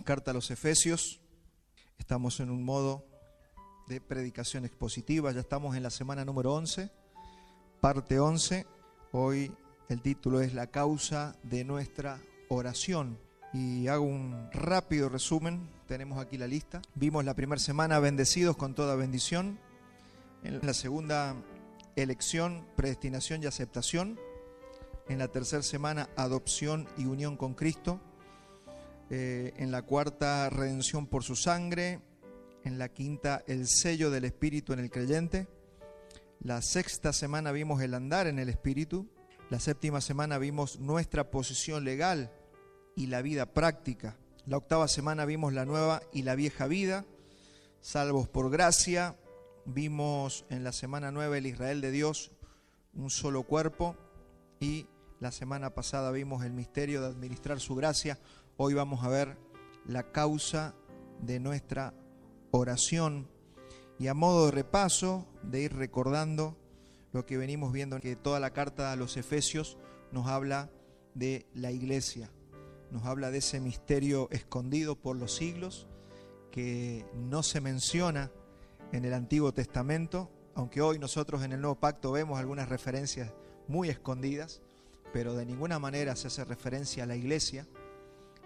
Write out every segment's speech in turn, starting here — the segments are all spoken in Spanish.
Carta a los Efesios. Estamos en un modo de predicación expositiva. Ya estamos en la semana número 11, parte 11. Hoy el título es La causa de nuestra oración. Y hago un rápido resumen. Tenemos aquí la lista. Vimos la primera semana bendecidos con toda bendición. En la segunda, elección, predestinación y aceptación. En la tercera semana, adopción y unión con Cristo. En la cuarta, redención por su sangre. En la quinta, el sello del Espíritu en el creyente. La sexta semana vimos el andar en el Espíritu. La séptima semana vimos nuestra posición legal y la vida práctica. La octava semana vimos la nueva y la vieja vida, salvos por gracia. Vimos en la semana 9 el Israel de Dios, un solo cuerpo. Y la semana pasada vimos el misterio de administrar su gracia. Hoy vamos a ver la causa de nuestra oración. Y a modo de repaso, de ir recordando lo que venimos viendo, que toda la carta a los Efesios nos habla de la iglesia. Nos habla de ese misterio escondido por los siglos, que no se menciona en el Antiguo Testamento, aunque hoy nosotros en el Nuevo Pacto vemos algunas referencias muy escondidas, pero de ninguna manera se hace referencia a la iglesia,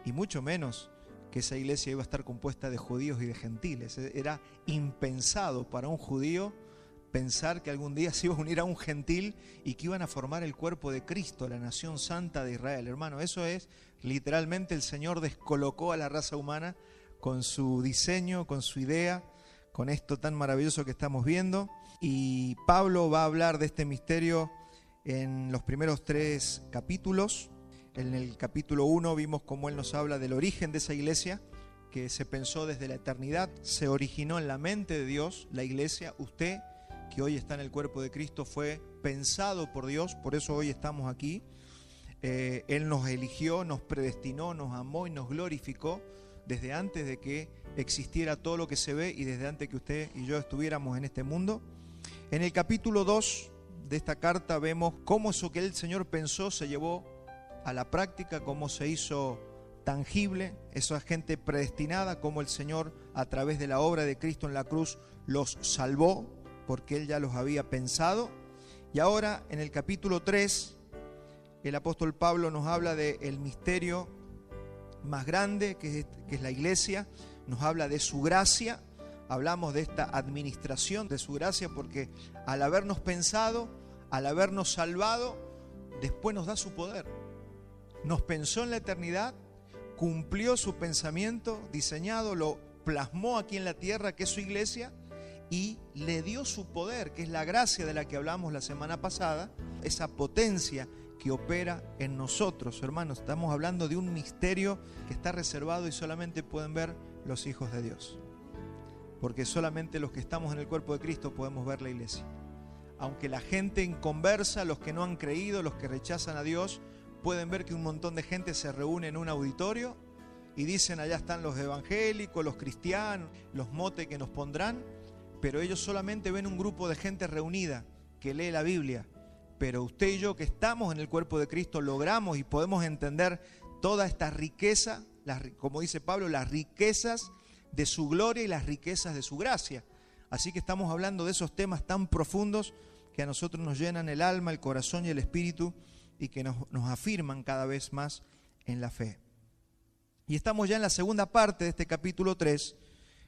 y mucho menos que esa iglesia iba a estar compuesta de judíos y de gentiles. Era impensado para un judío pensar que algún día se iba a unir a un gentil y que iban a formar el cuerpo de Cristo, la nación santa de Israel. Hermano, eso es literalmente el Señor descolocó a la raza humana con su diseño, con su idea, con esto tan maravilloso que estamos viendo. Y Pablo va a hablar de este misterio en los primeros 3 capítulos. En el capítulo 1 vimos cómo él nos habla del origen de esa iglesia, que se pensó desde la eternidad, se originó en la mente de Dios. La iglesia, usted que hoy está en el cuerpo de Cristo, fue pensado por Dios, por eso hoy estamos aquí. Él nos eligió, nos predestinó, nos amó y nos glorificó desde antes de que existiera todo lo que se ve y desde antes que usted y yo estuviéramos en este mundo. En el capítulo 2 de esta carta vemos cómo eso que el Señor pensó se llevó a la práctica, cómo se hizo tangible esa gente predestinada, cómo el Señor a través de la obra de Cristo en la cruz los salvó, porque Él ya los había pensado. Y ahora en el capítulo 3 el apóstol Pablo nos habla del misterio más grande que es la iglesia. Nos habla de su gracia. Hablamos de esta administración de su gracia, porque al habernos pensado, al habernos salvado, después nos da su poder. Nos pensó en la eternidad, cumplió su pensamiento diseñado, lo plasmó aquí en la tierra, que es su iglesia, y le dio su poder, que es la gracia de la que hablamos la semana pasada, esa potencia que opera en nosotros. Hermanos, estamos hablando de un misterio que está reservado y solamente pueden ver los hijos de Dios, porque solamente los que estamos en el cuerpo de Cristo podemos ver la iglesia. Aunque la gente inconversa, los que no han creído, los que rechazan a Dios, pueden ver que un montón de gente se reúne en un auditorio y dicen: allá están los evangélicos, los cristianos, los motes que nos pondrán, pero ellos solamente ven un grupo de gente reunida que lee la Biblia. Pero usted y yo, que estamos en el cuerpo de Cristo, logramos y podemos entender toda esta riqueza, como dice Pablo, las riquezas de su gloria y las riquezas de su gracia. Así que estamos hablando de esos temas tan profundos que a nosotros nos llenan el alma, el corazón y el espíritu, y que nos afirman cada vez más en la fe. Y estamos ya en la segunda parte de este capítulo 3,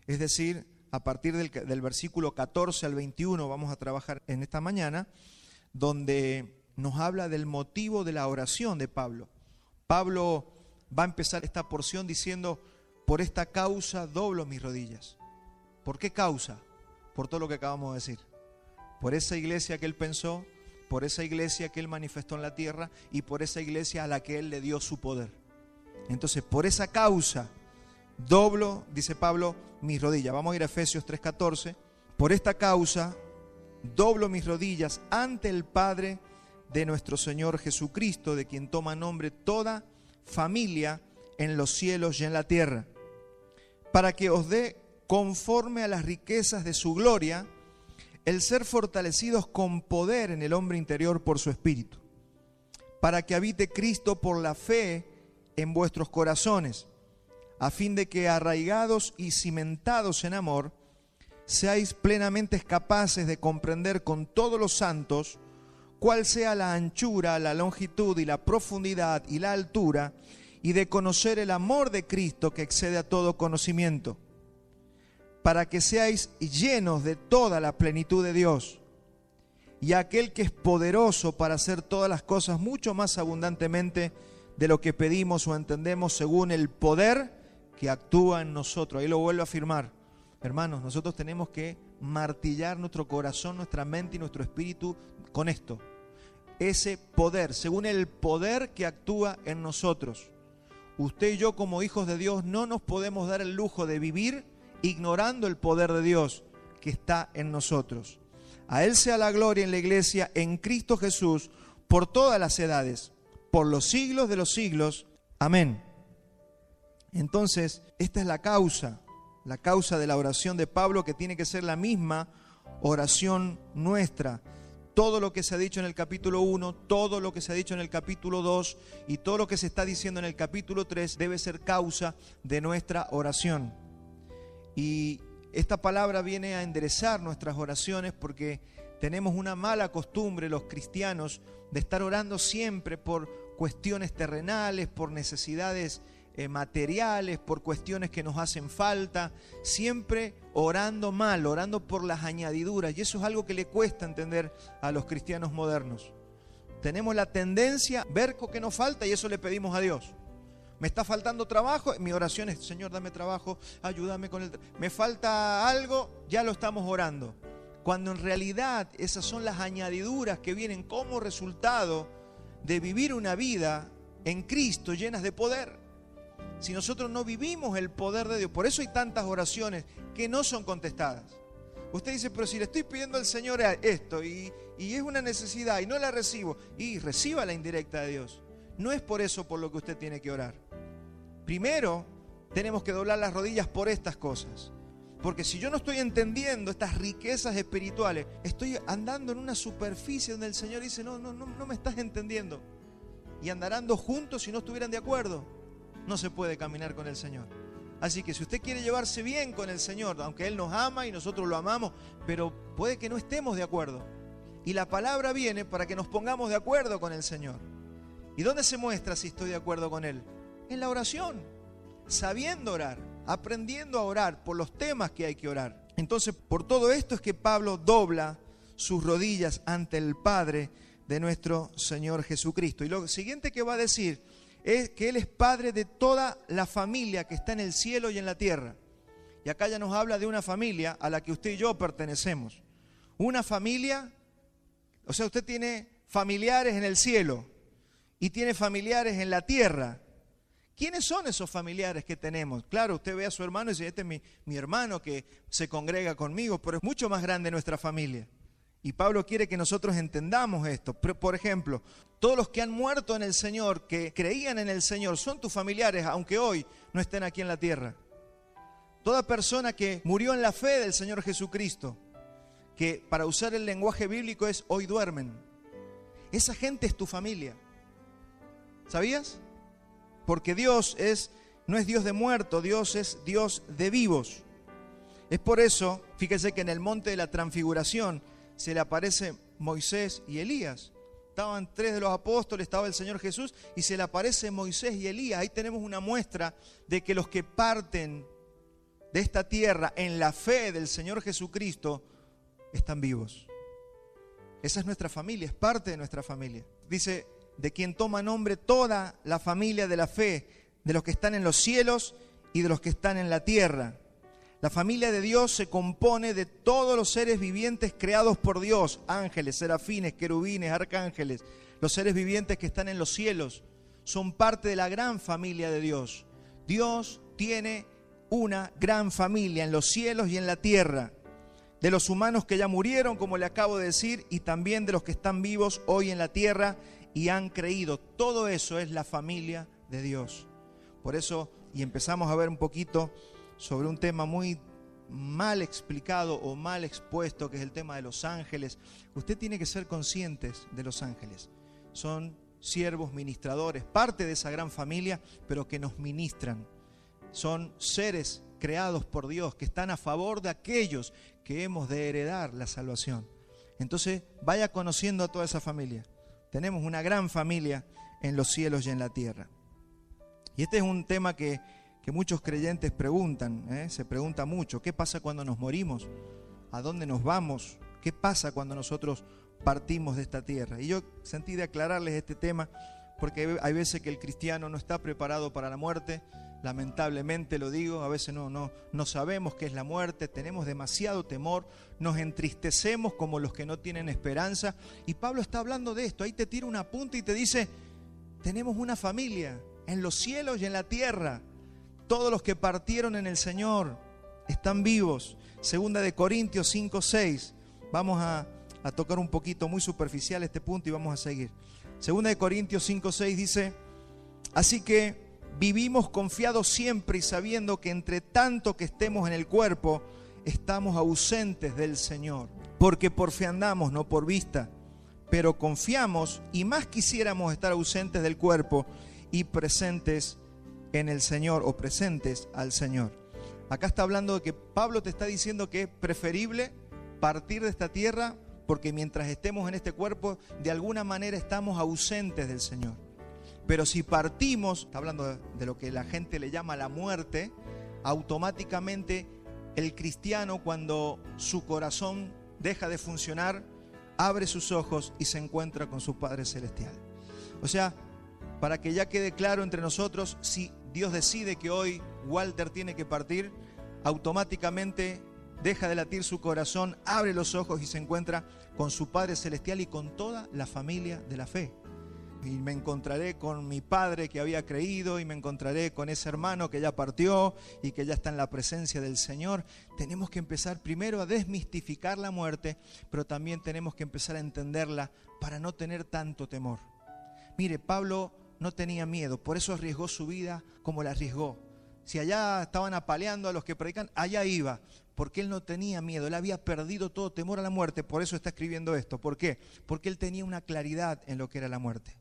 es decir, a partir del versículo 14 al 21 vamos a trabajar en esta mañana, donde nos habla del motivo de la oración de Pablo. Pablo va a empezar esta porción diciendo: por esta causa doblo mis rodillas. ¿Por qué causa? Por todo lo que acabamos de decir. Por esa iglesia que él pensó, por esa iglesia que él manifestó en la tierra y por esa iglesia a la que él le dio su poder. Entonces, por esa causa doblo, dice Pablo, mis rodillas. Vamos a ir a Efesios 3:14. Por esta causa doblo mis rodillas ante el Padre de nuestro Señor Jesucristo, de quien toma nombre toda familia en los cielos y en la tierra, para que os dé, conforme a las riquezas de su gloria, el ser fortalecidos con poder en el hombre interior por su Espíritu, para que habite Cristo por la fe en vuestros corazones, a fin de que arraigados y cimentados en amor, seáis plenamente capaces de comprender con todos los santos cuál sea la anchura, la longitud y la profundidad y la altura, y de conocer el amor de Cristo que excede a todo conocimiento, para que seáis llenos de toda la plenitud de Dios. Y aquel que es poderoso para hacer todas las cosas mucho más abundantemente de lo que pedimos o entendemos, según el poder que actúa en nosotros. Ahí lo vuelvo a afirmar. Hermanos, nosotros tenemos que martillar nuestro corazón, nuestra mente y nuestro espíritu con esto. Ese poder, según el poder que actúa en nosotros. Usted y yo, como hijos de Dios, no nos podemos dar el lujo de vivir ignorando el poder de Dios que está en nosotros. A Él sea la gloria en la iglesia, en Cristo Jesús, por todas las edades, por los siglos de los siglos. Amén. Entonces, esta es la causa de la oración de Pablo, que tiene que ser la misma oración nuestra. Todo lo que se ha dicho en el capítulo 1, todo lo que se ha dicho en el capítulo 2 y todo lo que se está diciendo en el capítulo 3 debe ser causa de nuestra oración. Y esta palabra viene a enderezar nuestras oraciones, porque tenemos una mala costumbre los cristianos de estar orando siempre por cuestiones terrenales, por necesidades materiales, por cuestiones que nos hacen falta, siempre orando mal, orando por las añadiduras, y eso es algo que le cuesta entender a los cristianos modernos. Tenemos la tendencia a ver lo que nos falta y eso le pedimos a Dios. Me está faltando trabajo, mi oración es: Señor, dame trabajo, ayúdame con el me falta algo, ya lo estamos orando. Cuando en realidad esas son las añadiduras que vienen como resultado de vivir una vida en Cristo llenas de poder. Si nosotros no vivimos el poder de Dios, por eso hay tantas oraciones que no son contestadas. Usted dice: pero si le estoy pidiendo al Señor esto y es una necesidad y no la recibo, y reciba la indirecta de Dios. No es por eso por lo que usted tiene que orar. Primero tenemos que doblar las rodillas por estas cosas, porque si yo no estoy entendiendo estas riquezas espirituales, estoy andando en una superficie donde el Señor dice: no me estás entendiendo, y andarán dos juntos si no estuvieran de acuerdo. No se puede caminar con el Señor. Así que si usted quiere llevarse bien con el Señor, aunque Él nos ama y nosotros lo amamos, pero puede que no estemos de acuerdo, y la palabra viene para que nos pongamos de acuerdo con el Señor. ¿Y dónde se muestra si estoy de acuerdo con Él? En la oración, sabiendo orar, aprendiendo a orar por los temas que hay que orar. Entonces, por todo esto es que Pablo dobla sus rodillas ante el Padre de nuestro Señor Jesucristo. Y lo siguiente que va a decir es que Él es Padre de toda la familia que está en el cielo y en la tierra. Y acá ya nos habla de una familia a la que usted y yo pertenecemos. Una familia, o sea, usted tiene familiares en el cielo y tiene familiares en la tierra. ¿Quiénes son esos familiares que tenemos? Claro, usted ve a su hermano y dice: este es mi hermano que se congrega conmigo, pero es mucho más grande nuestra familia. Y Pablo quiere que nosotros entendamos esto. Por ejemplo, todos los que han muerto en el Señor, que creían en el Señor, son tus familiares, aunque hoy no estén aquí en la tierra. Toda persona que murió en la fe del Señor Jesucristo, que para usar el lenguaje bíblico es hoy duermen, esa gente es tu familia. ¿Sabías? Porque Dios no es Dios de muertos, Dios es Dios de vivos. Es por eso, fíjese que en el monte de la transfiguración se le aparece Moisés y Elías. Estaban tres de los apóstoles, estaba el Señor Jesús y se le aparece Moisés y Elías. Ahí tenemos una muestra de que los que parten de esta tierra en la fe del Señor Jesucristo están vivos. Esa es nuestra familia, es parte de nuestra familia. Dice: de quien toma nombre toda la familia de la fe, de los que están en los cielos y de los que están en la tierra. La familia de Dios se compone de todos los seres vivientes creados por Dios: ángeles, serafines, querubines, arcángeles. Los seres vivientes que están en los cielos son parte de la gran familia de Dios. Dios tiene una gran familia en los cielos y en la tierra. De los humanos que ya murieron, como le acabo de decir, y también de los que están vivos hoy en la tierra y han creído. Todo eso es la familia de Dios. Por eso, y empezamos a ver un poquito sobre un tema muy mal explicado o mal expuesto, que es el tema de los ángeles. Usted tiene que ser consciente de los ángeles. Son siervos ministradores, parte de esa gran familia, pero que nos ministran. son seres creados por Dios, que están a favor de aquellos que hemos de heredar la salvación. Entonces, vaya conociendo a toda esa familia. Tenemos una gran familia en los cielos y en la tierra. Y este es un tema que muchos creyentes preguntan, se pregunta mucho. ¿Qué pasa cuando nos morimos? ¿A dónde nos vamos? ¿Qué pasa cuando nosotros partimos de esta tierra? Y yo sentí de aclararles este tema porque hay veces que el cristiano no está preparado para la muerte. Lamentablemente lo digo, a veces no sabemos qué es la muerte, tenemos demasiado temor, nos entristecemos como los que no tienen esperanza. Y Pablo está hablando de esto, ahí te tira una punta y te dice, tenemos una familia en los cielos y en la tierra. Todos los que partieron en el Señor están vivos. Segunda de Corintios 5:6. Vamos a tocar un poquito muy superficial este punto y vamos a seguir. Segunda de Corintios 5:6 dice, así que vivimos confiados siempre y sabiendo que entre tanto que estemos en el cuerpo, estamos ausentes del Señor. Porque por fe andamos, no por vista. Pero confiamos y más quisiéramos estar ausentes del cuerpo y presentes en el Señor o presentes al Señor. Acá está hablando de que Pablo te está diciendo que es preferible partir de esta tierra porque mientras estemos en este cuerpo, de alguna manera estamos ausentes del Señor. Pero si partimos, está hablando de lo que la gente le llama la muerte, automáticamente el cristiano, cuando su corazón deja de funcionar, abre sus ojos y se encuentra con su Padre Celestial. O sea, para que ya quede claro entre nosotros, si Dios decide que hoy Walter tiene que partir, automáticamente deja de latir su corazón, abre los ojos y se encuentra con su Padre Celestial y con toda la familia de la fe. Y me encontraré con mi padre que había creído, y me encontraré con ese hermano que ya partió y que ya está en la presencia del Señor. Tenemos que empezar primero a desmistificar la muerte, pero también tenemos que empezar a entenderla para no tener tanto temor. Mire, Pablo no tenía miedo, por eso arriesgó su vida como la arriesgó. Si allá estaban apaleando a los que predican, allá iba, porque él no tenía miedo, él había perdido todo temor a la muerte, por eso está escribiendo esto. ¿Por qué? Porque él tenía una claridad en lo que era la muerte.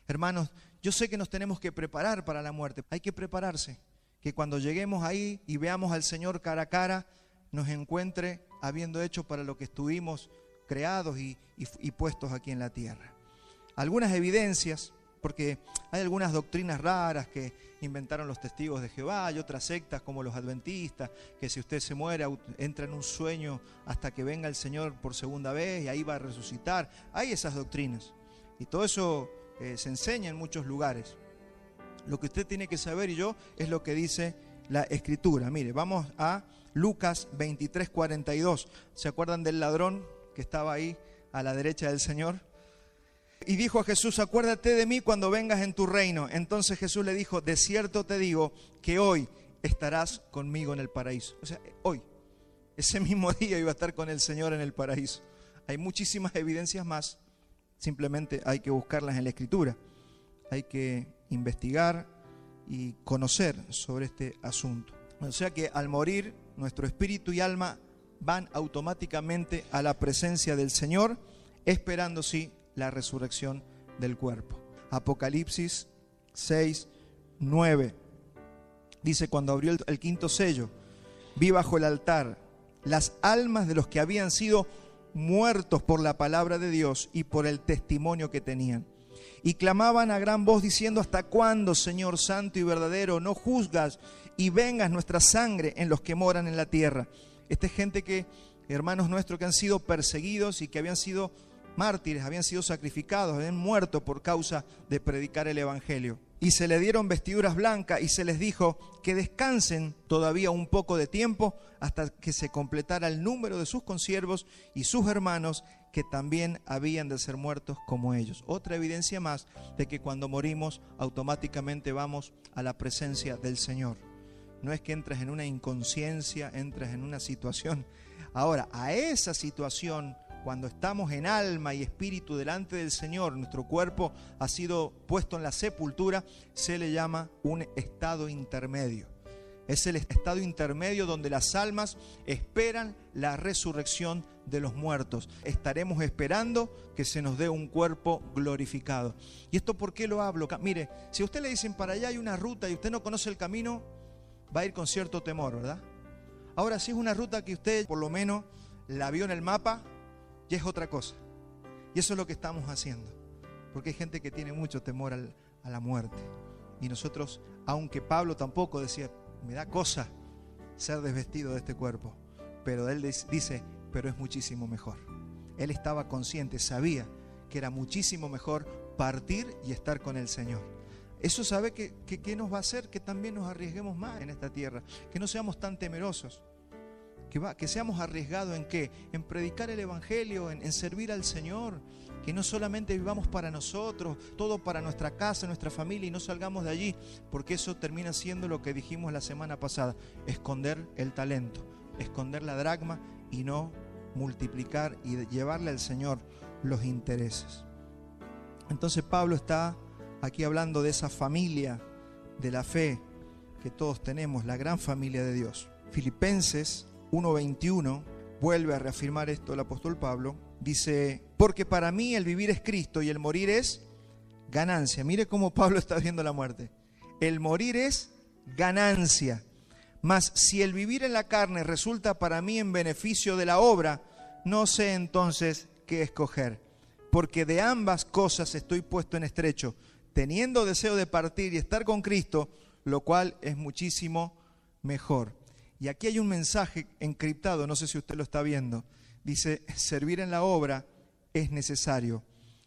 Hermanos, yo sé que nos tenemos que preparar para la muerte, hay que prepararse, que cuando lleguemos ahí y veamos al Señor cara a cara, nos encuentre habiendo hecho para lo que estuvimos creados y puestos aquí en la tierra. Algunas evidencias, porque hay algunas doctrinas raras que inventaron los testigos de Jehová y otras sectas como los adventistas, que si usted se muere entra en un sueño hasta que venga el Señor por segunda vez y ahí va a resucitar. Hay esas doctrinas y todo eso se enseña en muchos lugares. Lo que usted tiene que saber, y yo, es lo que dice la Escritura. Mire, vamos a Lucas 23:42. ¿Se acuerdan del ladrón que estaba ahí a la derecha del Señor? Y dijo a Jesús, acuérdate de mí cuando vengas en tu reino. Entonces Jesús le dijo, de cierto te digo que hoy estarás conmigo en el paraíso. O sea, hoy, ese mismo día iba a estar con el Señor en el paraíso. Hay muchísimas evidencias más. Simplemente hay que buscarlas en la Escritura. Hay que investigar y conocer sobre este asunto. O sea que al morir, nuestro espíritu y alma van automáticamente a la presencia del Señor, esperando sí la resurrección del cuerpo. Apocalipsis 6:9 dice, cuando abrió el quinto sello, vi bajo el altar las almas de los que habían sido muertos por la palabra de Dios y por el testimonio que tenían. Y clamaban a gran voz diciendo, ¿hasta cuándo, Señor santo y verdadero, no juzgas y vengas nuestra sangre en los que moran en la tierra? Esta es gente que, hermanos nuestros, que han sido perseguidos y que habían sido mártires, habían sido sacrificados, habían muerto por causa de predicar el Evangelio. Y se le dieron vestiduras blancas y se les dijo que descansen todavía un poco de tiempo hasta que se completara el número de sus consiervos y sus hermanos que también habían de ser muertos como ellos. Otra evidencia más de que cuando morimos automáticamente vamos a la presencia del Señor. No es que entres en una inconsciencia, entres en una situación. Ahora, a esa situación, cuando estamos en alma y espíritu delante del Señor, nuestro cuerpo ha sido puesto en la sepultura, se le llama un estado intermedio. Es el estado intermedio donde las almas esperan la resurrección de los muertos. Estaremos esperando que se nos dé un cuerpo glorificado. ¿Y esto por qué lo hablo? Mire, si a usted le dicen para allá hay una ruta y usted no conoce el camino, va a ir con cierto temor, ¿verdad? Ahora, si es una ruta que usted por lo menos la vio en el mapa, ya es otra cosa. Y eso es lo que estamos haciendo. Porque hay gente que tiene mucho temor a la muerte. Y nosotros, aunque Pablo tampoco decía, me da cosa ser desvestido de este cuerpo, pero él dice, pero es muchísimo mejor. Él estaba consciente, sabía que era muchísimo mejor partir y estar con el Señor. Eso sabe que nos va a hacer que también nos arriesguemos más en esta tierra, que no seamos tan temerosos, que seamos arriesgados en qué, en predicar el Evangelio, en servir al Señor, que no solamente vivamos para nosotros, todo para nuestra casa, nuestra familia, y no salgamos de allí, porque eso termina siendo lo que dijimos la semana pasada, esconder el talento, esconder la dracma y no multiplicar y llevarle al Señor los intereses. Entonces Pablo está aquí hablando de esa familia de la fe que todos tenemos, la gran familia de Dios. Filipenses 1:21 vuelve a reafirmar esto el apóstol Pablo. Dice, porque para mí el vivir es Cristo y el morir es ganancia. Mire cómo Pablo está viendo la muerte. El morir es ganancia. Mas si el vivir en la carne resulta para mí en beneficio de la obra, no sé entonces qué escoger. Porque de ambas cosas estoy puesto en estrecho, teniendo deseo de partir y estar con Cristo, lo cual es muchísimo mejor. Y aquí hay un mensaje encriptado, no sé si usted lo está viendo. Dice, servir en la obra es necesario.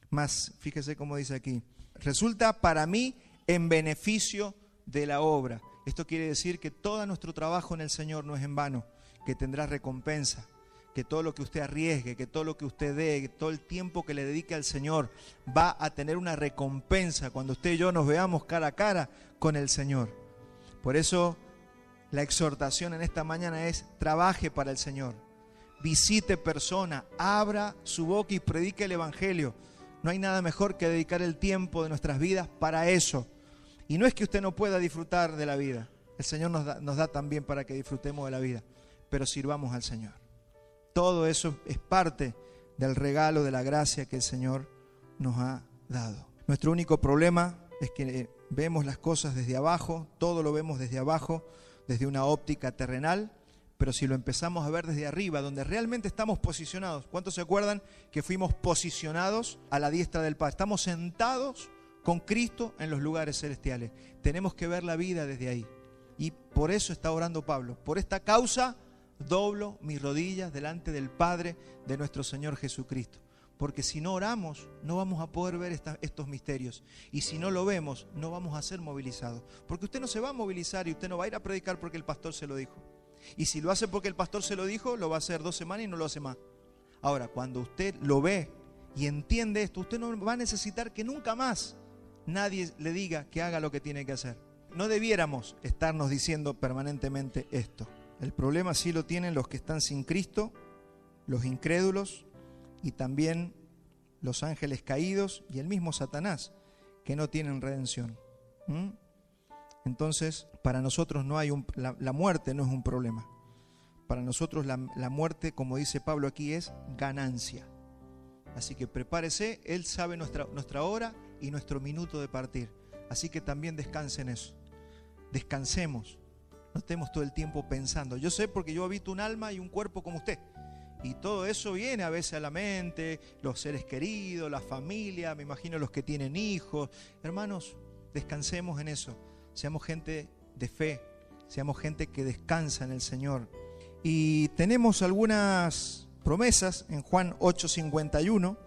Mas, fíjese cómo dice aquí, resulta para mí en beneficio de la obra. Esto quiere decir que todo nuestro trabajo en el Señor no es en vano, que tendrá recompensa, que todo lo que usted arriesgue, que todo lo que usted dé, que todo el tiempo que le dedique al Señor va a tener una recompensa cuando usted y yo nos veamos cara a cara con el Señor. Por eso la exhortación en esta mañana es, trabaje para el Señor, visite personas, abra su boca y predique el Evangelio. No hay nada mejor que dedicar el tiempo de nuestras vidas para eso. Y no es que usted no pueda disfrutar de la vida, el Señor nos da también para que disfrutemos de la vida, pero sirvamos al Señor. Todo eso es parte del regalo de la gracia que el Señor nos ha dado. Nuestro único problema es que vemos las cosas desde abajo, todo lo vemos desde abajo, desde una óptica terrenal, pero si lo empezamos a ver desde arriba, donde realmente estamos posicionados. ¿Cuántos se acuerdan que fuimos posicionados a la diestra del Padre? Estamos sentados con Cristo en los lugares celestiales. Tenemos que ver la vida desde ahí. Y por eso está orando Pablo. Por esta causa doblo mis rodillas delante del Padre de nuestro Señor Jesucristo. Porque si no oramos, no vamos a poder ver estos misterios. Y si no lo vemos, no vamos a ser movilizados. Porque usted no se va a movilizar y usted no va a ir a predicar porque el pastor se lo dijo. Y si lo hace porque el pastor se lo dijo, lo va a hacer 2 semanas y no lo hace más. Ahora, cuando usted lo ve y entiende esto, usted no va a necesitar que nunca más nadie le diga que haga lo que tiene que hacer. No debiéramos estarnos diciendo permanentemente esto. El problema sí lo tienen los que están sin Cristo, los incrédulos y también los ángeles caídos y el mismo Satanás, que no tienen redención. Entonces, para nosotros no hay la muerte no es un problema. Para nosotros la muerte, como dice Pablo aquí, es ganancia. Así que prepárese, Él sabe nuestra hora y nuestro minuto de partir. Así que también descanse en eso. Descansemos. No estemos todo el tiempo pensando. Yo sé porque yo habito un alma y un cuerpo como usted. Y todo eso viene a veces a la mente, los seres queridos, la familia, me imagino los que tienen hijos. Hermanos, descansemos en eso. Seamos gente de fe, seamos gente que descansa en el Señor. Y tenemos algunas promesas en Juan 8:51.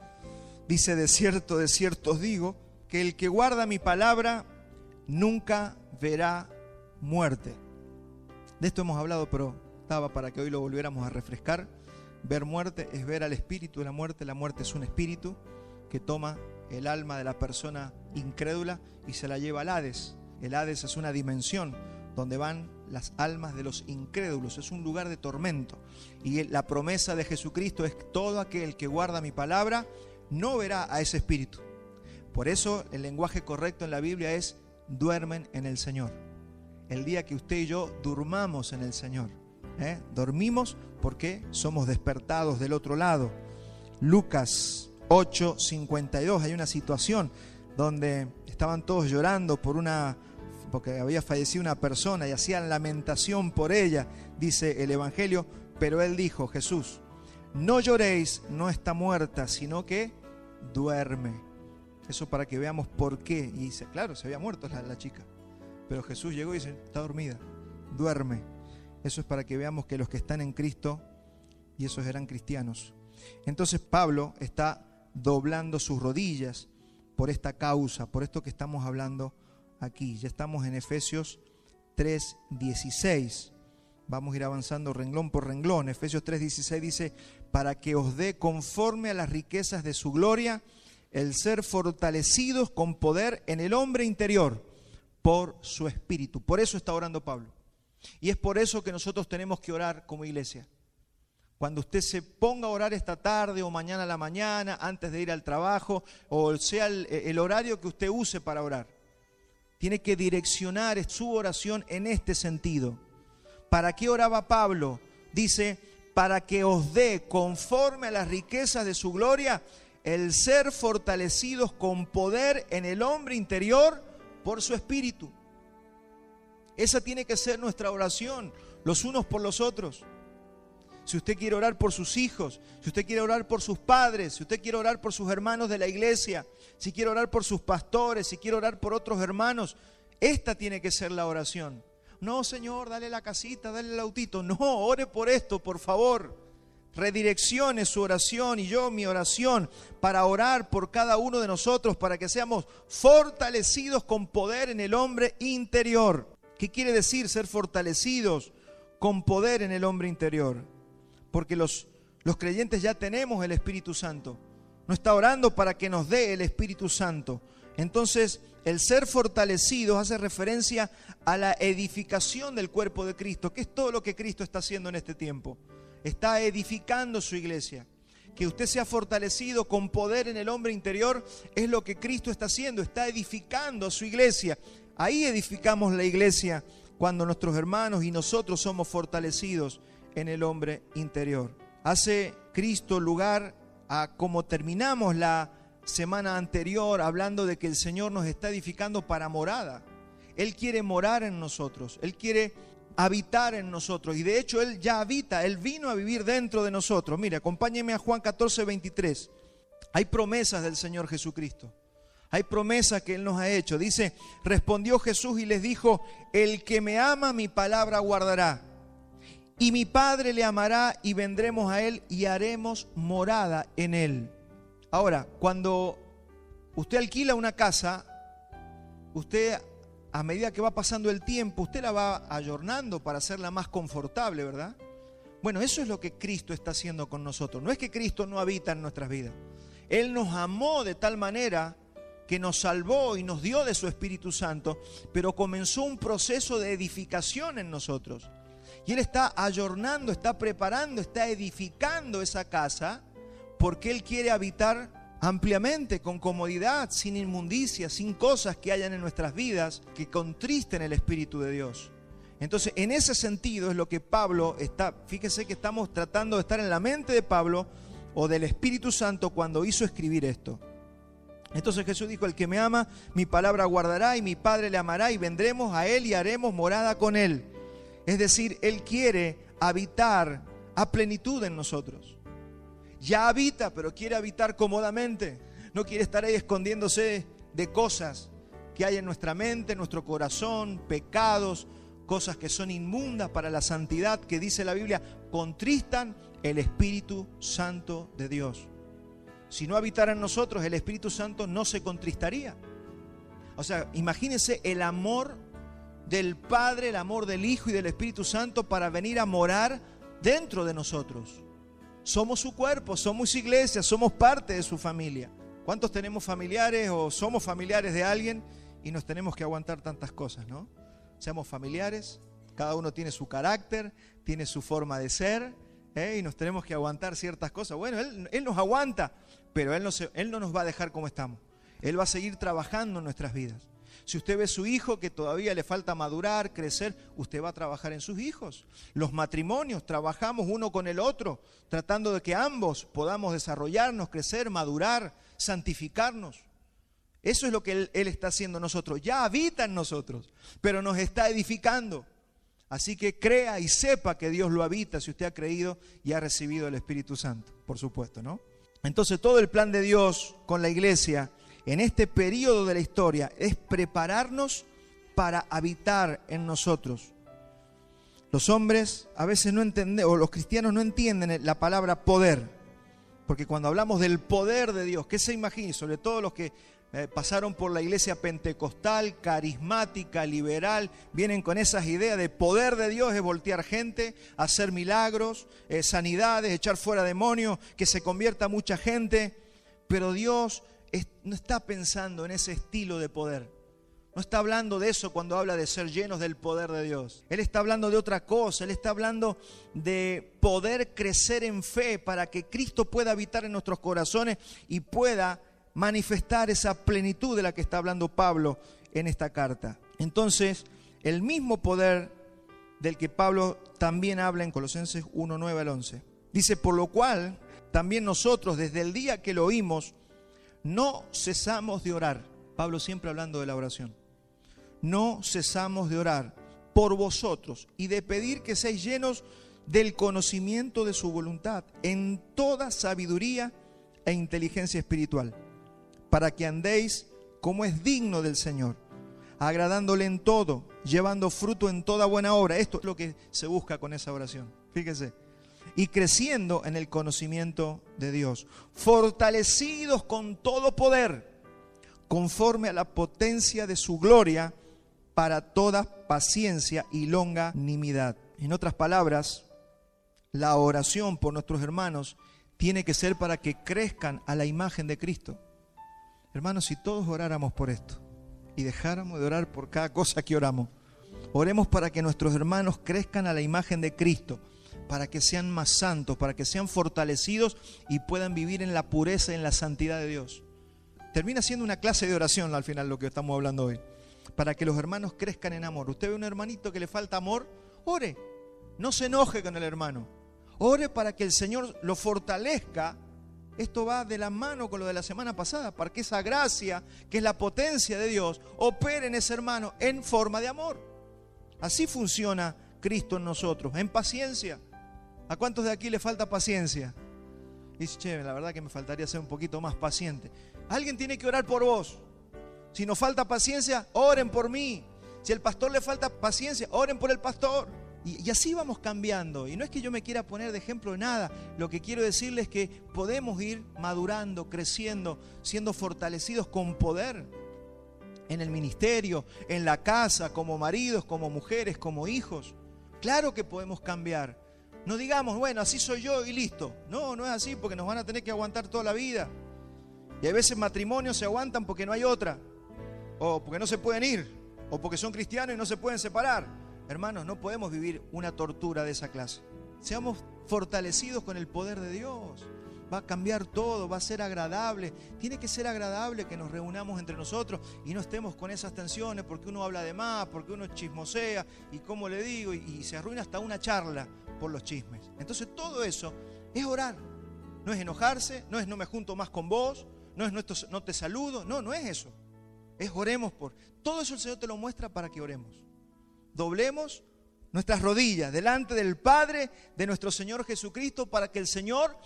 Dice, de cierto os digo, que el que guarda mi palabra nunca verá muerte. De esto hemos hablado, pero estaba para que hoy lo volviéramos a refrescar. Ver muerte es ver al espíritu de la muerte. La muerte es un espíritu que toma el alma de la persona incrédula y se la lleva al Hades. El Hades es una dimensión donde van las almas de los incrédulos. Es un lugar de tormento. Y la promesa de Jesucristo es que todo aquel que guarda mi palabra no verá a ese espíritu. Por eso el lenguaje correcto en la Biblia es duermen en el Señor. El día que usted y yo durmamos en el Señor. Dormimos porque somos despertados del otro lado. Lucas 8:52, hay una situación donde estaban todos llorando por una porque había fallecido una persona y hacían lamentación por ella, dice el Evangelio, pero él dijo, Jesús, no lloréis, no está muerta, sino que duerme. Eso para que veamos por qué. Y dice, claro, se había muerto la chica, pero Jesús llegó y dice, está dormida, duerme. Eso es para que veamos que los que están en Cristo, y esos eran cristianos. Entonces Pablo está doblando sus rodillas por esta causa, por esto que estamos hablando aquí. Ya estamos en Efesios 3:16. Vamos a ir avanzando renglón por renglón. Efesios 3:16 dice, para que os dé conforme a las riquezas de su gloria, el ser fortalecidos con poder en el hombre interior, por su espíritu. Por eso está orando Pablo. Y es por eso que nosotros tenemos que orar como iglesia. Cuando usted se ponga a orar esta tarde o mañana a la mañana, antes de ir al trabajo, o sea el horario que usted use para orar, tiene que direccionar su oración en este sentido. ¿Para qué oraba Pablo? Dice, para que os dé conforme a las riquezas de su gloria, el ser fortalecidos con poder en el hombre interior por su espíritu. Esa tiene que ser nuestra oración, los unos por los otros. Si usted quiere orar por sus hijos, si usted quiere orar por sus padres, si usted quiere orar por sus hermanos de la iglesia, si quiere orar por sus pastores, si quiere orar por otros hermanos, esta tiene que ser la oración. No, Señor, dale la casita, dale el autito. No, ore por esto, por favor. Redireccione su oración y yo mi oración para orar por cada uno de nosotros, para que seamos fortalecidos con poder en el hombre interior. ¿Qué quiere decir ser fortalecidos con poder en el hombre interior? Porque los creyentes ya tenemos el Espíritu Santo. No está orando para que nos dé el Espíritu Santo. Entonces, el ser fortalecidos hace referencia a la edificación del cuerpo de Cristo, que es todo lo que Cristo está haciendo en este tiempo. Está edificando su iglesia. Que usted sea fortalecido con poder en el hombre interior es lo que Cristo está haciendo, está edificando a su iglesia. Ahí edificamos la iglesia cuando nuestros hermanos y nosotros somos fortalecidos en el hombre interior. Hace Cristo lugar a como terminamos la semana anterior hablando de que el Señor nos está edificando para morada. Él quiere morar en nosotros, Él quiere habitar en nosotros y de hecho Él ya habita, Él vino a vivir dentro de nosotros. Mire, acompáñeme a Juan 14:23. Hay promesas del Señor Jesucristo. Hay promesas que Él nos ha hecho. Dice, respondió Jesús y les dijo, el que me ama mi palabra guardará. Y mi Padre le amará y vendremos a Él y haremos morada en Él. Ahora, cuando usted alquila una casa, usted a medida que va pasando el tiempo, usted la va ayornando para hacerla más confortable, ¿verdad? Bueno, eso es lo que Cristo está haciendo con nosotros. No es que Cristo no habita en nuestras vidas. Él nos amó de tal manera que nos salvó y nos dio de su Espíritu Santo, pero comenzó un proceso de edificación en nosotros. Y Él está ayornando, está preparando, está edificando esa casa porque Él quiere habitar ampliamente, con comodidad, sin inmundicia, sin cosas que hayan en nuestras vidas que contristen el Espíritu de Dios. Entonces, en ese sentido es lo que Pablo está, fíjese que estamos tratando de estar en la mente de Pablo o del Espíritu Santo cuando hizo escribir esto. Entonces Jesús dijo, el que me ama, mi palabra guardará y mi Padre le amará y vendremos a Él y haremos morada con Él. Es decir, Él quiere habitar a plenitud en nosotros. Ya habita, pero quiere habitar cómodamente. No quiere estar ahí escondiéndose de cosas que hay en nuestra mente, en nuestro corazón, pecados, cosas que son inmundas para la santidad, que dice la Biblia, contristan el Espíritu Santo de Dios. Si no habitara en nosotros, el Espíritu Santo no se contristaría. O sea, imagínense el amor del Padre, el amor del Hijo y del Espíritu Santo para venir a morar dentro de nosotros. Somos su cuerpo, somos su iglesia, somos parte de su familia. ¿Cuántos tenemos familiares o somos familiares de alguien y nos tenemos que aguantar tantas cosas, ¿no? Seamos familiares, cada uno tiene su carácter, tiene su forma de ser, y nos tenemos que aguantar ciertas cosas. Bueno, Él nos aguanta, pero Él no nos va a dejar como estamos. Él va a seguir trabajando en nuestras vidas. Si usted ve a su hijo que todavía le falta madurar, crecer, usted va a trabajar en sus hijos. Los matrimonios, trabajamos uno con el otro, tratando de que ambos podamos desarrollarnos, crecer, madurar, santificarnos. Eso es lo que Él está haciendo en nosotros. Ya habita en nosotros, pero nos está edificando. Así que crea y sepa que Dios lo habita si usted ha creído y ha recibido el Espíritu Santo, por supuesto, ¿no? Entonces todo el plan de Dios con la iglesia en este periodo de la historia es prepararnos para habitar en nosotros. Los hombres a veces no entienden, o los cristianos no entienden la palabra poder, porque cuando hablamos del poder de Dios, ¿qué se imagina? Sobre todo los que pasaron por la iglesia pentecostal, carismática, liberal, vienen con esas ideas de poder de Dios, es voltear gente, hacer milagros, sanidades, echar fuera demonios, que se convierta mucha gente, pero Dios no está pensando en ese estilo de poder. No está hablando de eso cuando habla de ser llenos del poder de Dios. Él está hablando de otra cosa. Él está hablando de poder crecer en fe para que Cristo pueda habitar en nuestros corazones y pueda manifestar esa plenitud de la que está hablando Pablo en esta carta. Entonces, el mismo poder del que Pablo también habla en Colosenses 1, 9 al 11. Dice, por lo cual, también nosotros desde el día que lo oímos, no cesamos de orar. Pablo siempre hablando de la oración. No cesamos de orar por vosotros y de pedir que seáis llenos del conocimiento de su voluntad en toda sabiduría e inteligencia espiritual, para que andéis como es digno del Señor, agradándole en todo, llevando fruto en toda buena obra. Esto es lo que se busca con esa oración. Fíjese. Y creciendo en el conocimiento de Dios, fortalecidos con todo poder, conforme a la potencia de su gloria, para toda paciencia y longanimidad. En otras palabras, la oración por nuestros hermanos tiene que ser para que crezcan a la imagen de Cristo. Hermanos, si todos oráramos por esto y dejáramos de orar por cada cosa que oramos, oremos para que nuestros hermanos crezcan a la imagen de Cristo, para que sean más santos, para que sean fortalecidos y puedan vivir en la pureza y en la santidad de Dios. Termina siendo una clase de oración al final lo que estamos hablando hoy, para que los hermanos crezcan en amor. Usted ve un hermanito que le falta amor, ore, no se enoje con el hermano, ore para que el Señor lo fortalezca. Esto va de la mano con lo de la semana pasada, para que esa gracia, que es la potencia de Dios, opere en ese hermano en forma de amor. Así funciona Cristo en nosotros, en paciencia. ¿A cuántos de aquí le falta paciencia? Dice, che, la verdad que me faltaría ser un poquito más paciente. Alguien tiene que orar por vos. Si nos falta paciencia, oren por mí. Si al pastor le falta paciencia, oren por el pastor. Y así vamos cambiando. Y no es que yo me quiera poner de ejemplo de nada. Lo que quiero decirles es que podemos ir madurando, creciendo, siendo fortalecidos con poder en el ministerio, en la casa, como maridos, como mujeres, como hijos. Claro que podemos cambiar. No digamos, bueno, así soy yo y listo. No, no es así, porque nos van a tener que aguantar toda la vida. Y a veces matrimonios se aguantan porque no hay otra, o porque no se pueden ir, o porque son cristianos y no se pueden separar. Hermanos, no podemos vivir una tortura de esa clase. Seamos fortalecidos con el poder de Dios. Va a cambiar todo, va a ser agradable. Tiene que ser agradable que nos reunamos entre nosotros y no estemos con esas tensiones porque uno habla de más, porque uno chismosea y como le digo, y se arruina hasta una charla por los chismes. Entonces todo eso es orar. No es enojarse, no es no me junto más con vos, no es no te saludo, no es eso. Es oremos por. Todo eso el Señor te lo muestra para que oremos. Doblemos nuestras rodillas delante del Padre de nuestro Señor Jesucristo para que el Señor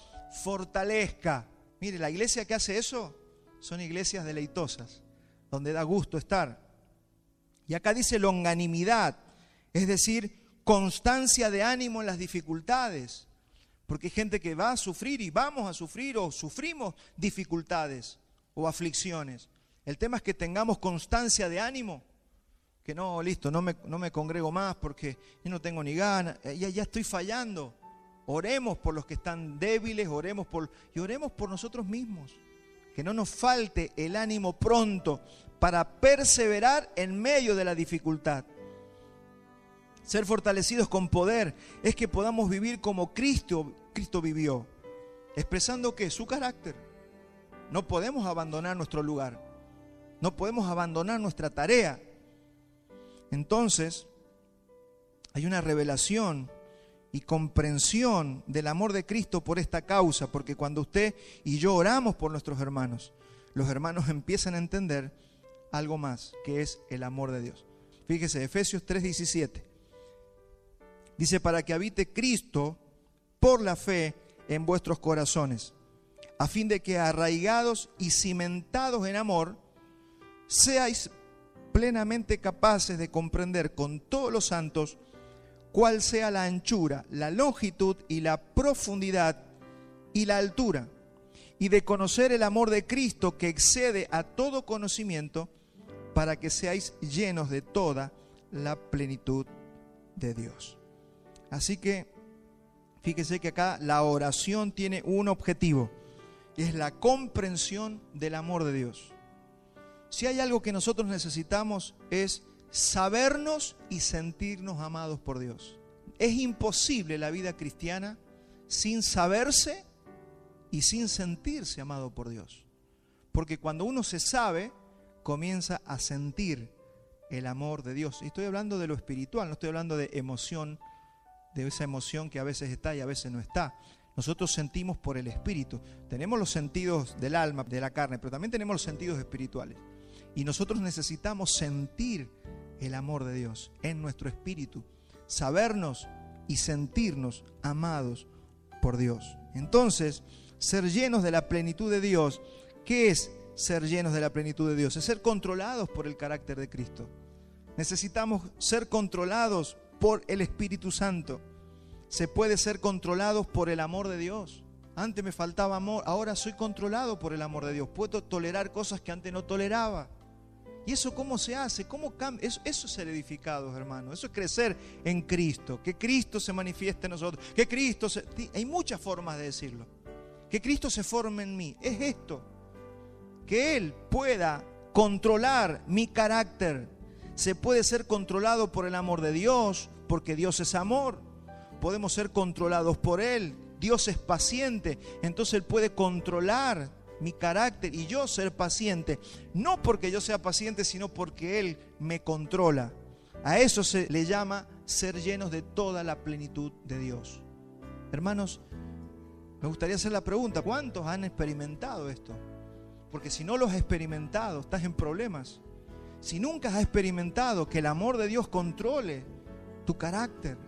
fortalezca. Mire, la iglesia que hace eso son iglesias deleitosas, donde da gusto estar. Y acá dice longanimidad, es decir, constancia de ánimo en las dificultades. Porque hay gente que va a sufrir y vamos a sufrir o sufrimos dificultades o aflicciones. El tema es que tengamos constancia de ánimo. Que no, listo, no me congrego más porque yo no tengo ni ganas, ya estoy fallando. Oremos por los que están débiles, oremos por nosotros mismos. Que no nos falte el ánimo pronto para perseverar en medio de la dificultad. Ser fortalecidos con poder es que podamos vivir como Cristo vivió, expresando que su carácter. No podemos abandonar nuestro lugar, no podemos abandonar nuestra tarea. Entonces, hay una revelación y comprensión del amor de Cristo por esta causa, porque cuando usted y yo oramos por nuestros hermanos, los hermanos empiezan a entender algo más, que es el amor de Dios. Fíjese, Efesios 3:17. Dice, para que habite Cristo por la fe en vuestros corazones, a fin de que arraigados y cimentados en amor, seáis plenamente capaces de comprender con todos los santos cuál sea la anchura, la longitud y la profundidad y la altura, y de conocer el amor de Cristo que excede a todo conocimiento, para que seáis llenos de toda la plenitud de Dios. Así que, fíjese que acá la oración tiene un objetivo, y es la comprensión del amor de Dios. Si hay algo que nosotros necesitamos es sabernos y sentirnos amados por Dios. Es imposible la vida cristiana sin saberse y sin sentirse amado por Dios. Porque cuando uno se sabe, comienza a sentir el amor de Dios. Y estoy hablando de lo espiritual, no estoy hablando de emoción, de esa emoción que a veces está y a veces no está. Nosotros sentimos por el espíritu. Tenemos los sentidos del alma, de la carne, pero también tenemos los sentidos espirituales. Y nosotros necesitamos sentir el amor de Dios en nuestro espíritu, sabernos y sentirnos amados por Dios. Entonces, ser llenos de la plenitud de Dios. ¿Qué es ser llenos de la plenitud de Dios? Es ser controlados por el carácter de Cristo. Necesitamos ser controlados por el Espíritu Santo. Se puede ser controlados por el amor de Dios. Antes me faltaba amor, ahora soy controlado por el amor de Dios. Puedo tolerar cosas que antes no toleraba. ¿Y eso cómo se hace? ¿Cómo cambia? Eso es ser edificados, hermanos. Eso es crecer en Cristo. Que Cristo se manifieste en nosotros. Que Cristo se... Hay muchas formas de decirlo. Que Cristo se forme en mí. Es esto. Que Él pueda controlar mi carácter. Se puede ser controlado por el amor de Dios, porque Dios es amor. Podemos ser controlados por Él. Dios es paciente. Entonces Él puede controlar mi carácter y yo ser paciente, no porque yo sea paciente, sino porque Él me controla. A eso se le llama ser llenos de toda la plenitud de Dios. Hermanos, me gustaría hacer la pregunta, ¿cuántos han experimentado esto? Porque si no lo has experimentado, estás en problemas. Si nunca has experimentado que el amor de Dios controle tu carácter,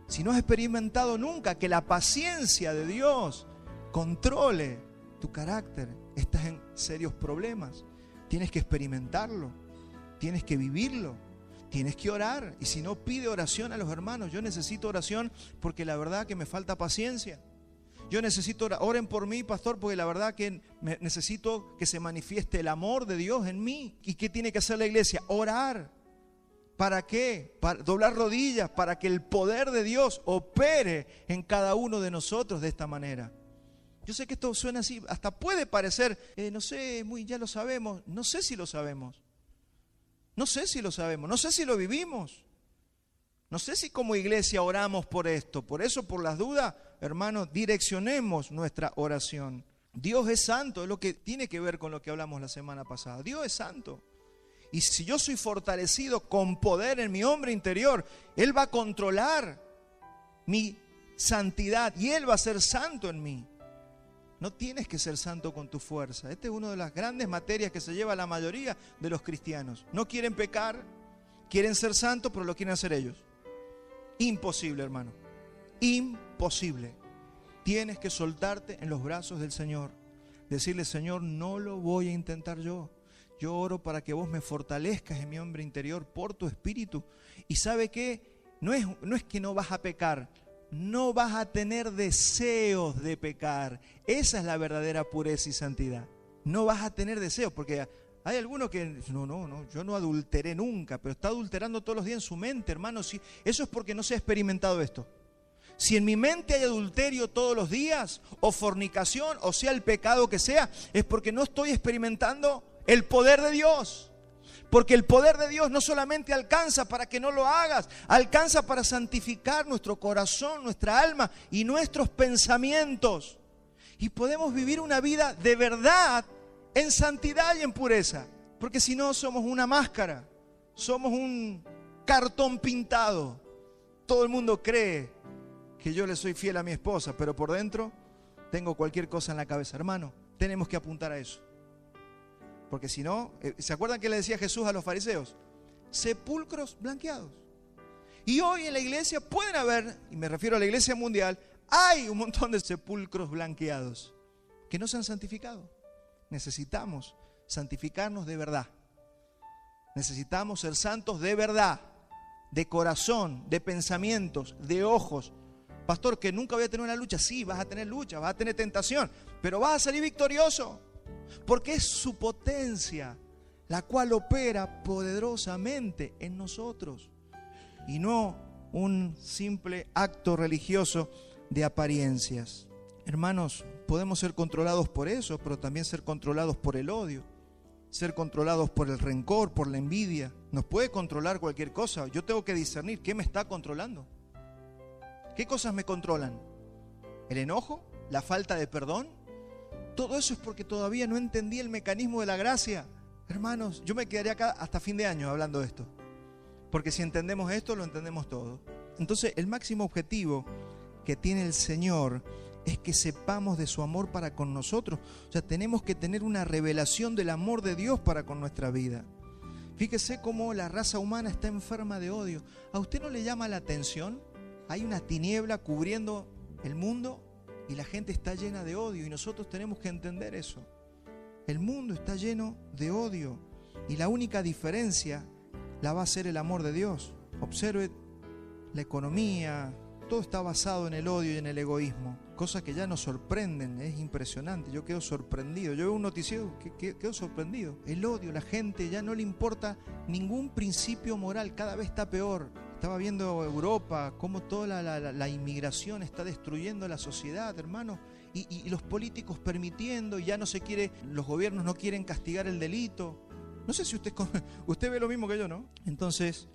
si no has experimentado nunca que la paciencia de Dios controle tu carácter, estás en serios problemas. Tienes que experimentarlo, tienes que vivirlo, tienes que orar. Y si no, pide oración a los hermanos. Yo necesito oración porque la verdad que me falta paciencia. Yo necesito oren por mí, pastor, porque la verdad que necesito que se manifieste el amor de Dios en mí. ¿Y qué tiene que hacer la iglesia? Orar. ¿Para qué? Para doblar rodillas, para que el poder de Dios opere en cada uno de nosotros de esta manera. Yo sé que esto suena así, hasta puede parecer, no sé, ya lo sabemos. No sé si lo sabemos. No sé si lo sabemos, no sé si lo vivimos. No sé si como iglesia oramos por esto. Por eso, por las dudas, hermanos, direccionemos nuestra oración. Dios es santo, es lo que tiene que ver con lo que hablamos la semana pasada. Dios es santo. Y si yo soy fortalecido con poder en mi hombre interior, Él va a controlar mi santidad y Él va a ser santo en mí. No tienes que ser santo con tu fuerza. Esta es una de las grandes materias que se lleva la mayoría de los cristianos. No quieren pecar, quieren ser santos, pero lo quieren hacer ellos. Imposible, hermano. Imposible. Tienes que soltarte en los brazos del Señor. Decirle, Señor, no lo voy a intentar yo. Yo oro para que vos me fortalezcas en mi hombre interior por tu espíritu. Y ¿sabe qué? No es que no vas a pecar. No vas a tener deseos de pecar. Esa es la verdadera pureza y santidad. No vas a tener deseos, porque hay algunos que, no, yo no adulteré nunca, pero está adulterando todos los días en su mente, hermano. Sí, eso es porque no se ha experimentado esto. Si en mi mente hay adulterio todos los días, o fornicación, o sea el pecado que sea, es porque no estoy experimentando el poder de Dios. Porque el poder de Dios no solamente alcanza para que no lo hagas, alcanza para santificar nuestro corazón, nuestra alma y nuestros pensamientos. Y podemos vivir una vida de verdad en santidad y en pureza. Porque si no, somos una máscara, somos un cartón pintado. Todo el mundo cree que yo le soy fiel a mi esposa, pero por dentro tengo cualquier cosa en la cabeza. Hermano, tenemos que apuntar a eso. Porque si no, ¿se acuerdan que le decía Jesús a los fariseos? Sepulcros blanqueados. Y hoy en la iglesia pueden haber, y me refiero a la iglesia mundial, hay un montón de sepulcros blanqueados que no se han santificado. Necesitamos santificarnos de verdad. Necesitamos ser santos de verdad, de corazón, de pensamientos, de ojos. Pastor, que nunca voy a tener una lucha. Sí, vas a tener lucha, vas a tener tentación, pero vas a salir victorioso, porque es su potencia la cual opera poderosamente en nosotros, y no un simple acto religioso de apariencias. Hermanos, podemos ser controlados por eso, pero también ser controlados por el odio, ser controlados por el rencor, por la envidia. Nos puede controlar cualquier cosa. Yo tengo que discernir qué me está controlando. ¿Qué cosas me controlan? ¿El enojo? ¿La falta de perdón? Todo eso es porque todavía no entendí el mecanismo de la gracia. Hermanos, yo me quedaría acá hasta fin de año hablando de esto, porque si entendemos esto, lo entendemos todo. Entonces, el máximo objetivo que tiene el Señor es que sepamos de su amor para con nosotros. O sea, tenemos que tener una revelación del amor de Dios para con nuestra vida. Fíjese cómo la raza humana está enferma de odio. ¿A usted no le llama la atención? Hay una tiniebla cubriendo el mundo y la gente está llena de odio, y nosotros tenemos que entender eso. El mundo está lleno de odio y la única diferencia la va a ser el amor de Dios. Observe la economía, todo está basado en el odio y en el egoísmo, cosas que ya nos sorprenden, es impresionante. Yo quedo sorprendido, yo veo un noticiero que quedo sorprendido. El odio, la gente ya no le importa ningún principio moral, cada vez está peor. Estaba viendo Europa, cómo toda la inmigración está destruyendo la sociedad, hermano, y los políticos permitiendo, ya no se quiere, los gobiernos no quieren castigar el delito. No sé si usted ve lo mismo que yo, ¿no? Entonces,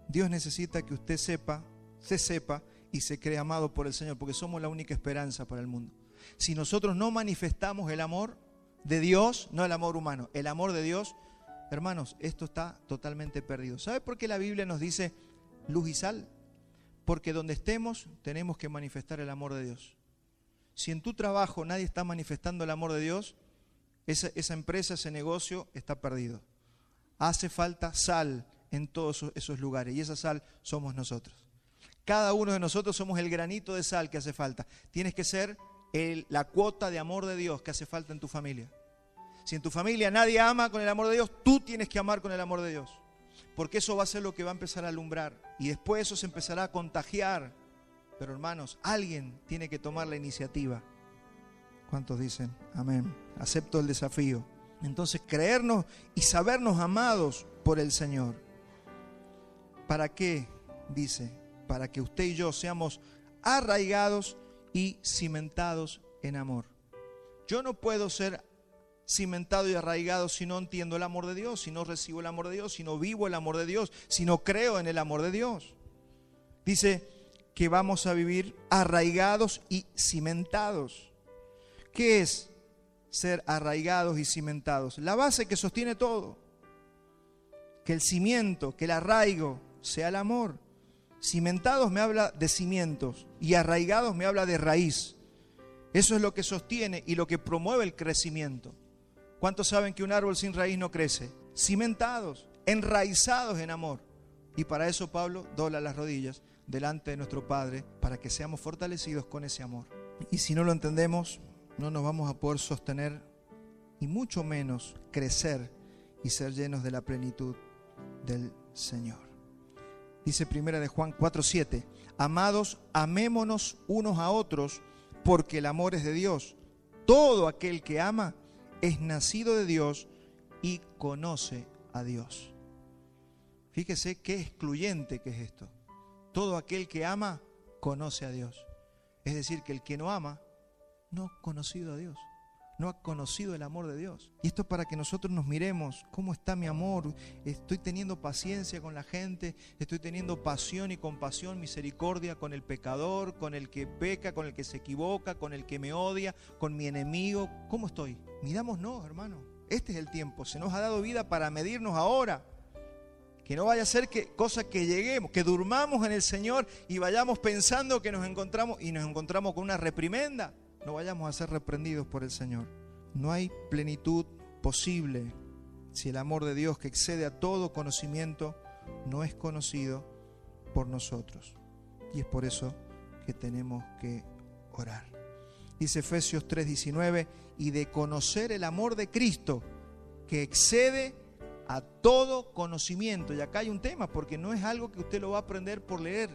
Dios necesita que usted sepa, se sepa y se cree amado por el Señor, porque somos la única esperanza para el mundo. Si nosotros no manifestamos el amor de Dios, no el amor humano, el amor de Dios, hermanos, esto está totalmente perdido. ¿Sabe por qué la Biblia nos dice luz y sal? Porque donde estemos tenemos que manifestar el amor de Dios. Si en tu trabajo nadie está manifestando el amor de Dios, esa empresa, ese negocio está perdido. Hace falta sal en todos esos lugares, y esa sal somos nosotros. Cada uno de nosotros somos el granito de sal que hace falta. Tienes que ser la cuota de amor de Dios que hace falta en tu familia. Si en tu familia nadie ama con el amor de Dios, tú tienes que amar con el amor de Dios, porque eso va a ser lo que va a empezar a alumbrar, y después eso se empezará a contagiar. Pero hermanos, alguien tiene que tomar la iniciativa. ¿Cuántos dicen amén? Acepto el desafío. Entonces, creernos y sabernos amados por el Señor. ¿Para qué? Dice, para que usted y yo seamos arraigados y cimentados en amor. Yo no puedo ser cimentado y arraigado si no entiendo el amor de Dios, si no recibo el amor de Dios, si no vivo el amor de Dios, si no creo en el amor de Dios. Dice que vamos a vivir arraigados y cimentados. ¿Qué es ser arraigados y cimentados? La base que sostiene todo. Que el cimiento, que el arraigo sea el amor. Cimentados me habla de cimientos y arraigados me habla de raíz. Eso es lo que sostiene y lo que promueve el crecimiento. ¿Cuántos saben que un árbol sin raíz no crece? Cimentados, enraizados en amor. Y para eso Pablo dobla las rodillas delante de nuestro Padre, para que seamos fortalecidos con ese amor. Y si no lo entendemos, no nos vamos a poder sostener y mucho menos crecer y ser llenos de la plenitud del Señor. Dice primera de Juan 4:7, amados, amémonos unos a otros, porque el amor es de Dios. Todo aquel que ama es nacido de Dios y conoce a Dios. Fíjese qué excluyente que es esto. Todo aquel que ama conoce a Dios. Es decir, que el que no ama no ha conocido a Dios, no ha conocido el amor de Dios. Y esto es para que nosotros nos miremos, ¿cómo está mi amor? Estoy teniendo paciencia con la gente, estoy teniendo pasión y compasión, misericordia con el pecador, con el que peca, con el que se equivoca, con el que me odia, con mi enemigo. ¿Cómo estoy? Midámonos, hermano. Este es el tiempo, se nos ha dado vida para medirnos ahora. Que no vaya a ser cosa que lleguemos, que durmamos en el Señor y vayamos pensando que nos encontramos con una reprimenda. No vayamos a ser reprendidos por el Señor. No hay plenitud posible si el amor de Dios, que excede a todo conocimiento, no es conocido por nosotros. Y es por eso que tenemos que orar. Dice Efesios 3:19, y de conocer el amor de Cristo, que excede a todo conocimiento. Y acá hay un tema, porque no es algo que usted lo va a aprender por leer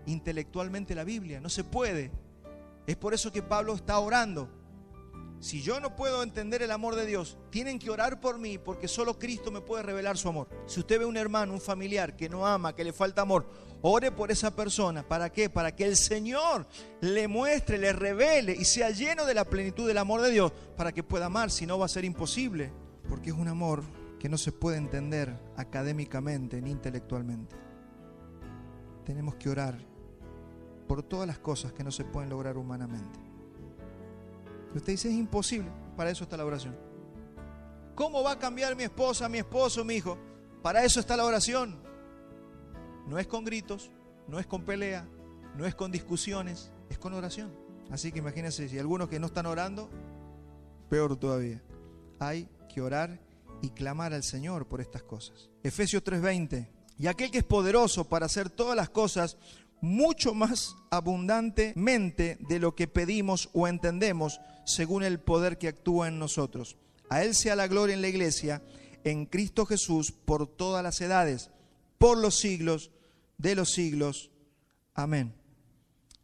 intelectualmente la Biblia, no se puede. Es por eso que Pablo está orando. Si yo no puedo entender el amor de Dios, tienen que orar por mí, porque solo Cristo me puede revelar su amor. Si usted ve un hermano, un familiar que no ama, que le falta amor, ore por esa persona. ¿Para qué? Para que el Señor le muestre, le revele y sea lleno de la plenitud del amor de Dios, para que pueda amar. Si no, va a ser imposible, porque es un amor que no se puede entender académicamente ni intelectualmente. Tenemos que orar por todas las cosas que no se pueden lograr humanamente. Si usted dice es imposible, para eso está la oración. ¿Cómo va a cambiar mi esposa, mi esposo, mi hijo? Para eso está la oración. No es con gritos, no es con pelea, no es con discusiones, es con oración. Así que imagínense, si algunos que no están orando, peor todavía. Hay que orar y clamar al Señor por estas cosas. Efesios 3:20, y aquel que es poderoso para hacer todas las cosas mucho más abundantemente de lo que pedimos o entendemos, según el poder que actúa en nosotros. A Él sea la gloria en la iglesia, en Cristo Jesús, por todas las edades, por los siglos de los siglos. Amén.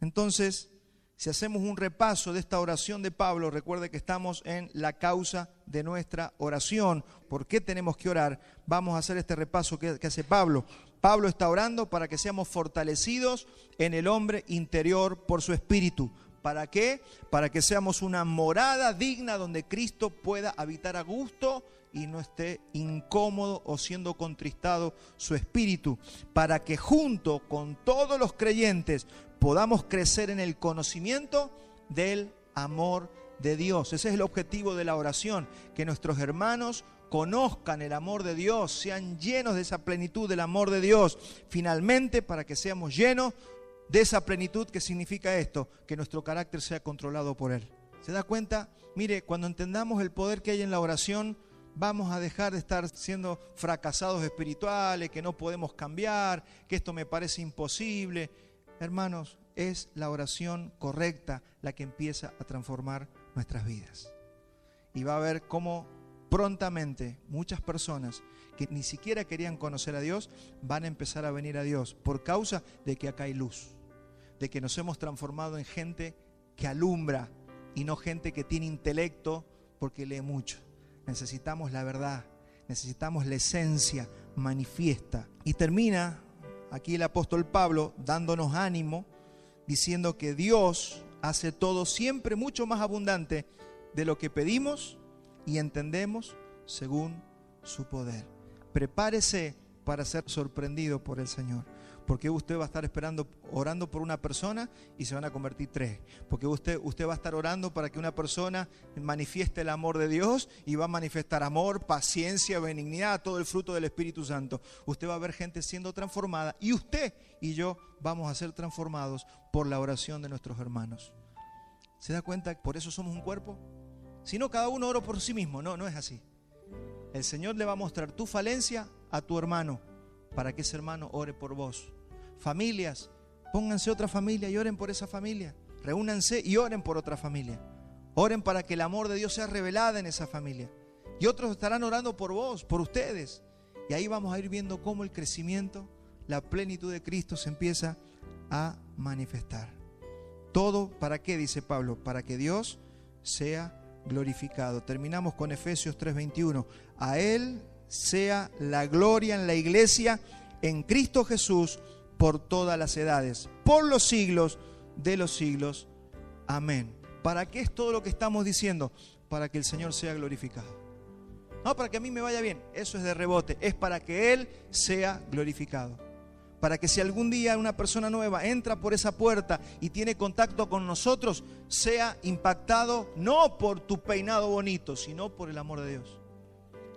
Entonces, si hacemos un repaso de esta oración de Pablo, recuerde que estamos en la causa de nuestra oración. ¿Por qué tenemos que orar? Vamos a hacer este repaso que hace Pablo. Pablo está orando para que seamos fortalecidos en el hombre interior por su espíritu. ¿Para qué? Para que seamos una morada digna donde Cristo pueda habitar a gusto y no esté incómodo o siendo contristado su espíritu. Para que junto con todos los creyentes podamos crecer en el conocimiento del amor de Dios. Ese es el objetivo de la oración, que nuestros hermanos conozcan el amor de Dios, sean llenos de esa plenitud del amor de Dios. Finalmente, para que seamos llenos de esa plenitud, ¿qué significa esto? Que nuestro carácter sea controlado por Él. ¿Se da cuenta? Mire, cuando entendamos el poder que hay en la oración, vamos a dejar de estar siendo fracasados espirituales, que no podemos cambiar, que esto me parece imposible. Hermanos, es la oración correcta la que empieza a transformar nuestras vidas. Y va a ver cómo prontamente muchas personas que ni siquiera querían conocer a Dios van a empezar a venir a Dios por causa de que acá hay luz, de que nos hemos transformado en gente que alumbra y no gente que tiene intelecto porque lee mucho. Necesitamos la verdad, necesitamos la esencia manifiesta. Y termina aquí el apóstol Pablo dándonos ánimo, diciendo que Dios hace todo siempre mucho más abundante de lo que pedimos y entendemos según su poder. Prepárese para ser sorprendido por el Señor, porque usted va a estar esperando, orando por una persona y se van a convertir 3, porque usted va a estar orando para que una persona manifieste el amor de Dios y va a manifestar amor, paciencia, benignidad, todo el fruto del Espíritu Santo. Usted va a ver gente siendo transformada y usted y yo vamos a ser transformados por la oración de nuestros hermanos. ¿Se da cuenta? Por eso somos un cuerpo. Si no, cada uno ora por sí mismo. No, no es así. El Señor le va a mostrar tu falencia a tu hermano para que ese hermano ore por vos. Familias, pónganse otra familia y oren por esa familia. Reúnanse y oren por otra familia. Oren para que el amor de Dios sea revelado en esa familia. Y otros estarán orando por vos, por ustedes. Y ahí vamos a ir viendo cómo el crecimiento, la plenitud de Cristo se empieza a manifestar. Todo, ¿para qué? Dice Pablo, para que Dios sea glorificado. Terminamos con Efesios 3:21. A Él sea la gloria en la iglesia, en Cristo Jesús, por todas las edades, por los siglos de los siglos. Amén. ¿Para qué es todo lo que estamos diciendo? Para que el Señor sea glorificado. No para que a mí me vaya bien, eso es de rebote. Es para que Él sea glorificado. Para que si algún día una persona nueva entra por esa puerta y tiene contacto con nosotros, sea impactado no por tu peinado bonito, sino por el amor de Dios.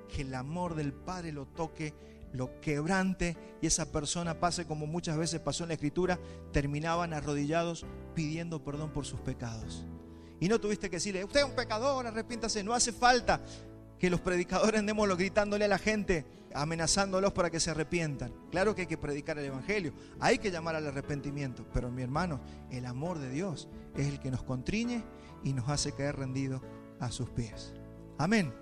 Que el amor del Padre lo toque, lo quebrante y esa persona pase como muchas veces pasó en la Escritura, terminaban arrodillados pidiendo perdón por sus pecados. Y no tuviste que decirle, usted es un pecador, arrepiéntase, no hace falta. que los predicadores andemos gritándole a la gente, amenazándolos para que se arrepientan. Claro que hay que predicar el evangelio, hay que llamar al arrepentimiento, pero mi hermano, el amor de Dios es el que nos contriñe y nos hace caer rendidos a sus pies. Amén.